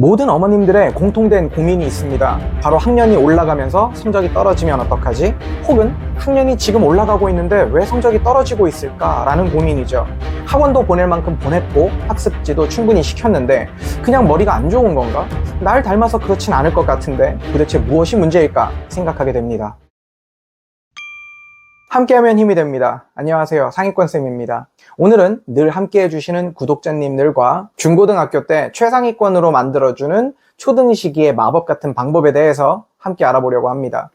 모든 어머님들의 공통된 고민이 있습니다. 바로 학년이 올라가면서 성적이 떨어지면 어떡하지? 혹은 학년이 지금 올라가고 있는데 왜 성적이 떨어지고 있을까라는 고민이죠. 학원도 보낼 만큼 보냈고 학습지도 충분히 시켰는데 그냥 머리가 안 좋은 건가? 날 닮아서 그렇진 않을 것 같은데 도대체 무엇이 문제일까 생각하게 됩니다. 함께하면 힘이 됩니다. 안녕하세요, 상위권쌤입니다. 오늘은 늘 함께 해주시는 구독자님들과 중고등학교 때 최상위권으로 만들어주는 초등 시기의 마법 같은 방법에 대해서 함께 알아보려고 합니다.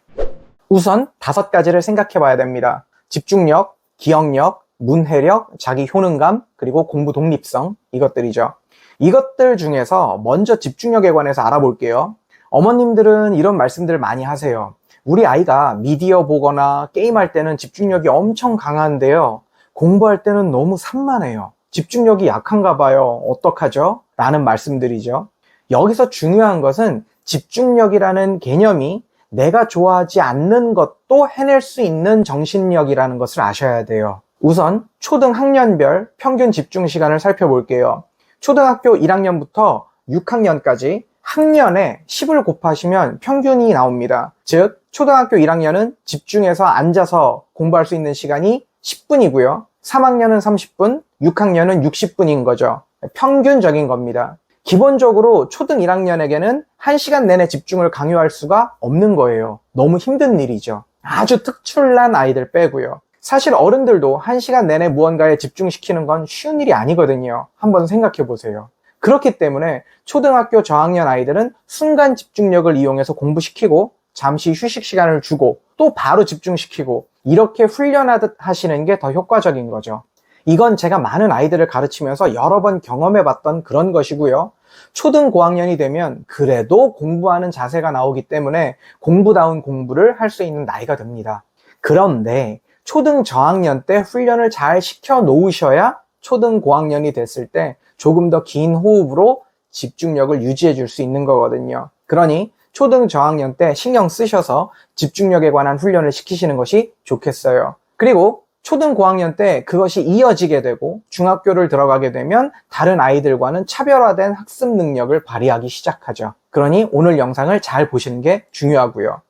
우선 5가지를 생각해 봐야 됩니다. 집중력, 기억력, 문해력, 자기 효능감, 그리고 공부 독립성, 이것들이죠. 이것들 중에서 먼저 집중력에 관해서 알아볼게요. 어머님들은 이런 말씀들 많이 하세요. 우리 아이가 미디어 보거나 게임할 때는 집중력이 엄청 강한데요. 공부할 때는 너무 산만해요. 집중력이 약한가 봐요. 어떡하죠? 라는 말씀들이죠. 여기서 중요한 것은 집중력이라는 개념이 내가 좋아하지 않는 것도 해낼 수 있는 정신력이라는 것을 아셔야 돼요. 우선 초등 학년별 평균 집중 시간을 살펴볼게요. 초등학교 1학년부터 6학년까지 학년에 10을 곱하시면 평균이 나옵니다. 즉 초등학교 1학년은 집중해서 앉아서 공부할 수 있는 시간이 10분이고요. 3학년은 30분, 6학년은 60분인 거죠. 평균적인 겁니다. 기본적으로 초등 1학년에게는 1시간 내내 집중을 강요할 수가 없는 거예요. 너무 힘든 일이죠. 아주 특출난 아이들 빼고요. 사실 어른들도 1시간 내내 무언가에 집중시키는 건 쉬운 일이 아니거든요. 한번 생각해 보세요. 그렇기 때문에 초등학교 저학년 아이들은 순간 집중력을 이용해서 공부시키고 잠시 휴식 시간을 주고 또 바로 집중시키고 이렇게 훈련하듯 하시는 게 더 효과적인 거죠. 이건 제가 많은 아이들을 가르치면서 여러 번 경험해봤던 그런 것이고요. 초등 고학년이 되면 그래도 공부하는 자세가 나오기 때문에 공부다운 공부를 할 수 있는 나이가 됩니다. 그런데 초등 저학년 때 훈련을 잘 시켜 놓으셔야 초등 고학년이 됐을 때 조금 더 긴 호흡으로 집중력을 유지해 줄 수 있는 거거든요. 그러니 초등 저학년 때 신경 쓰셔서 집중력에 관한 훈련을 시키시는 것이 좋겠어요. 그리고 초등 고학년 때 그것이 이어지게 되고 중학교를 들어가게 되면 다른 아이들과는 차별화된 학습 능력을 발휘하기 시작하죠. 그러니 오늘 영상을 잘 보시는 게 중요하고요.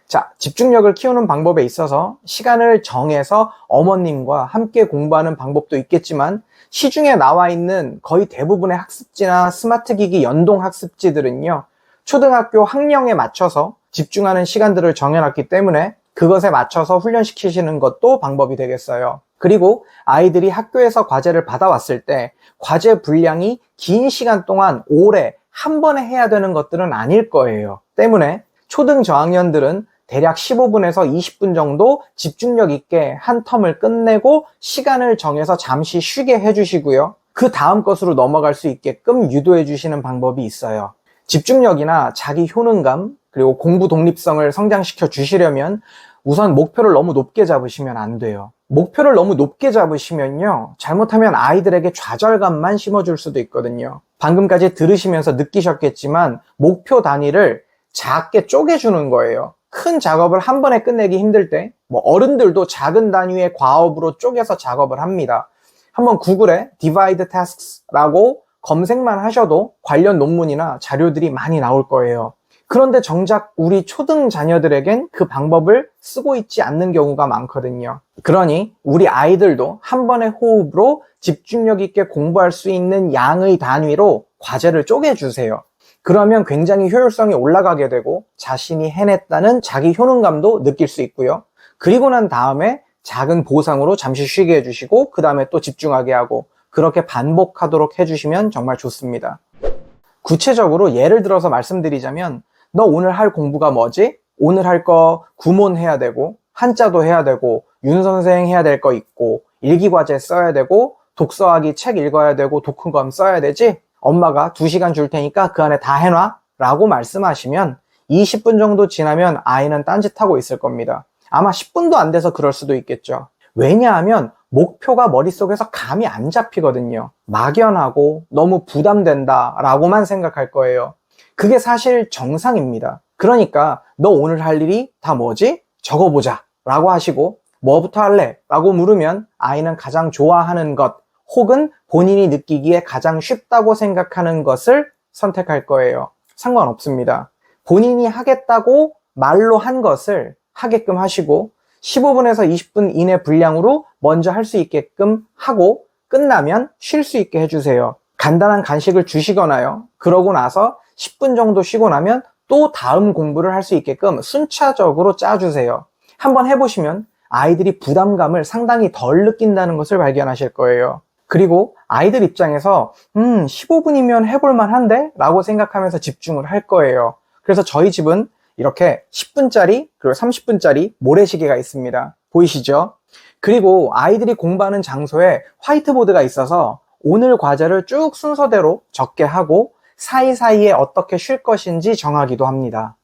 자, 집중력을 키우는 방법에 있어서 시간을 정해서 어머님과 함께 공부하는 방법도 있겠지만 시중에 나와 있는 거의 대부분의 학습지나 스마트 기기 연동 학습지들은요, 초등학교 학령에 맞춰서 집중하는 시간들을 정해놨기 때문에 그것에 맞춰서 훈련시키시는 것도 방법이 되겠어요. 그리고 아이들이 학교에서 과제를 받아왔을 때 과제 분량이 긴 시간 동안 오래 한 번에 해야 되는 것들은 아닐 거예요. 때문에 초등 저학년들은 대략 15분에서 20분 정도 집중력 있게 한 텀을 끝내고 시간을 정해서 잠시 쉬게 해주시고요. 그 다음 것으로 넘어갈 수 있게끔 유도해 주시는 방법이 있어요. 집중력이나 자기 효능감, 그리고 공부 독립성을 성장시켜 주시려면 우선 목표를 너무 높게 잡으시면 안 돼요. 목표를 너무 높게 잡으시면요, 잘못하면 아이들에게 좌절감만 심어줄 수도 있거든요. 방금까지 들으시면서 느끼셨겠지만 목표 단위를 작게 쪼개주는 거예요. 큰 작업을 한 번에 끝내기 힘들 때 어른들도 작은 단위의 과업으로 쪼개서 작업을 합니다. 한번 구글에 divide tasks라고 검색만 하셔도 관련 논문이나 자료들이 많이 나올 거예요. 그런데 정작 우리 초등 자녀들에겐 그 방법을 쓰고 있지 않는 경우가 많거든요. 그러니 우리 아이들도 한 번의 호흡으로 집중력 있게 공부할 수 있는 양의 단위로 과제를 쪼개주세요. 그러면 굉장히 효율성이 올라가게 되고 자신이 해냈다는 자기 효능감도 느낄 수 있고요. 그리고 난 다음에 작은 보상으로 잠시 쉬게 해주시고 그 다음에 또 집중하게 하고 그렇게 반복하도록 해주시면 정말 좋습니다. 구체적으로 예를 들어서 말씀드리자면 너 오늘 할 공부가 뭐지? 오늘 할 거 구몬해야 되고 한자도 해야 되고 윤선생 해야 될 거 있고 일기과제 써야 되고 독서하기 책 읽어야 되고 독후감 써야 되지? 엄마가 2시간 줄 테니까 그 안에 다 해놔 라고 말씀하시면 20분 정도 지나면 아이는 딴짓하고 있을 겁니다. 아마 10분도 안 돼서 그럴 수도 있겠죠. 왜냐하면 목표가 머릿속에서 감이 안 잡히거든요. 막연하고 너무 부담된다 라고만 생각할 거예요. 그게 사실 정상입니다. 그러니까 너 오늘 할 일이 다 뭐지? 적어보자 라고 하시고 뭐부터 할래? 라고 물으면 아이는 가장 좋아하는 것 혹은 본인이 느끼기에 가장 쉽다고 생각하는 것을 선택할 거예요. 상관없습니다. 본인이 하겠다고 말로 한 것을 하게끔 하시고 15분에서 20분 이내 분량으로 먼저 할 수 있게끔 하고 끝나면 쉴 수 있게 해주세요. 간단한 간식을 주시거나요. 그러고 나서 10분 정도 쉬고 나면 또 다음 공부를 할 수 있게끔 순차적으로 짜주세요. 한번 해보시면 아이들이 부담감을 상당히 덜 느낀다는 것을 발견하실 거예요. 그리고 아이들 입장에서 15분이면 해볼만 한데? 라고 생각하면서 집중을 할 거예요. 그래서 저희 집은 이렇게 10분짜리 그리고 30분짜리 모래시계가 있습니다. 보이시죠? 그리고 아이들이 공부하는 장소에 화이트보드가 있어서 오늘 과제를 쭉 순서대로 적게 하고 사이사이에 어떻게 쉴 것인지 정하기도 합니다.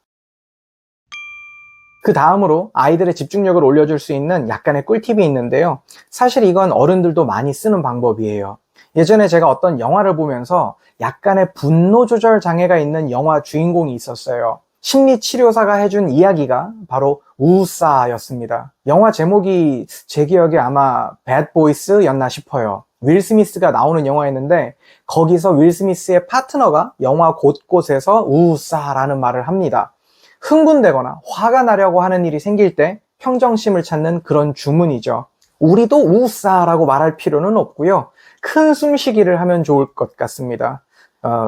그 다음으로 아이들의 집중력을 올려줄 수 있는 약간의 꿀팁이 있는데요. 사실 이건 어른들도 많이 쓰는 방법이에요. 예전에 제가 어떤 영화를 보면서 약간의 분노 조절 장애가 있는 영화 주인공이 있었어요. 심리치료사가 해준 이야기가 바로 우사였습니다. 영화 제목이 제 기억에 아마 배드 보이스였나 싶어요. 윌 스미스가 나오는 영화였는데 거기서 윌 스미스의 파트너가 영화 곳곳에서 우사라는 말을 합니다. 흥분되거나 화가 나려고 하는 일이 생길 때 평정심을 찾는 그런 주문이죠. 우리도 우사라고 말할 필요는 없고요. 큰 숨쉬기를 하면 좋을 것 같습니다.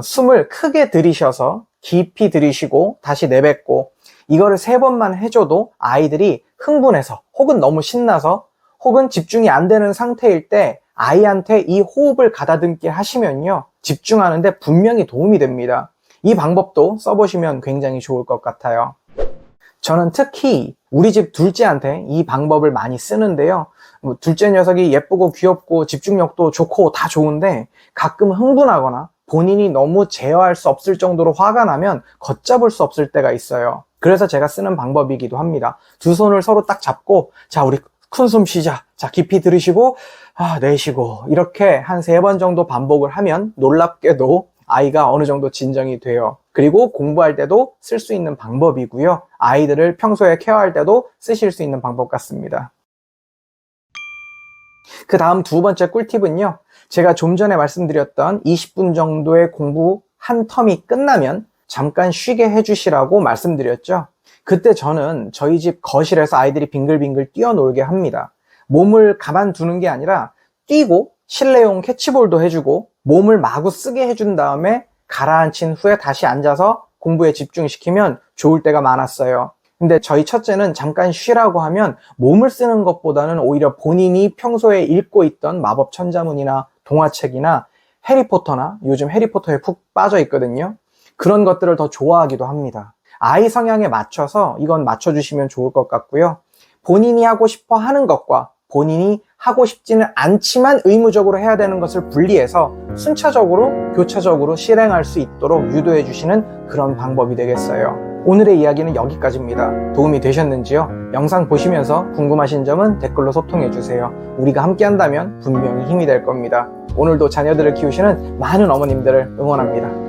숨을 크게 들이셔서 깊이 들이쉬고 다시 내뱉고 이거를 3번만 해줘도 아이들이 흥분해서 혹은 너무 신나서 혹은 집중이 안 되는 상태일 때 아이한테 이 호흡을 가다듬게 하시면요. 집중하는데 분명히 도움이 됩니다. 이 방법도 써보시면 굉장히 좋을 것 같아요. 저는 특히 우리 집 둘째한테 이 방법을 많이 쓰는데요. 둘째 녀석이 예쁘고 귀엽고 집중력도 좋고 다 좋은데 가끔 흥분하거나 본인이 너무 제어할 수 없을 정도로 화가 나면 걷잡을 수 없을 때가 있어요. 그래서 제가 쓰는 방법이기도 합니다. 두 손을 서로 딱 잡고 자 우리 큰 숨 쉬자. 자 깊이 들이쉬고 내쉬고 이렇게 한 3번 정도 반복을 하면 놀랍게도 아이가 어느 정도 진정이 돼요. 그리고 공부할 때도 쓸 수 있는 방법이고요. 아이들을 평소에 케어할 때도 쓰실 수 있는 방법 같습니다. 그 다음 2번째 꿀팁은요. 제가 좀 전에 말씀드렸던 20분 정도의 공부 한 텀이 끝나면 잠깐 쉬게 해주시라고 말씀드렸죠. 그때 저는 저희 집 거실에서 아이들이 빙글빙글 뛰어놀게 합니다. 몸을 가만두는 게 아니라 뛰고 실내용 캐치볼도 해주고 몸을 마구 쓰게 해준 다음에 가라앉힌 후에 다시 앉아서 공부에 집중시키면 좋을 때가 많았어요. 근데 저희 첫째는 잠깐 쉬라고 하면 몸을 쓰는 것보다는 오히려 본인이 평소에 읽고 있던 마법 천자문이나 동화책이나 해리포터나 요즘 해리포터에 푹 빠져 있거든요. 그런 것들을 더 좋아하기도 합니다. 아이 성향에 맞춰서 이건 맞춰주시면 좋을 것 같고요. 본인이 하고 싶어 하는 것과 본인이 하고 싶지는 않지만 의무적으로 해야 되는 것을 분리해서 순차적으로 교차적으로 실행할 수 있도록 유도해 주시는 그런 방법이 되겠어요. 오늘의 이야기는 여기까지입니다. 도움이 되셨는지요? 영상 보시면서 궁금하신 점은 댓글로 소통해 주세요. 우리가 함께 한다면 분명히 힘이 될 겁니다. 오늘도 자녀들을 키우시는 많은 어머님들을 응원합니다.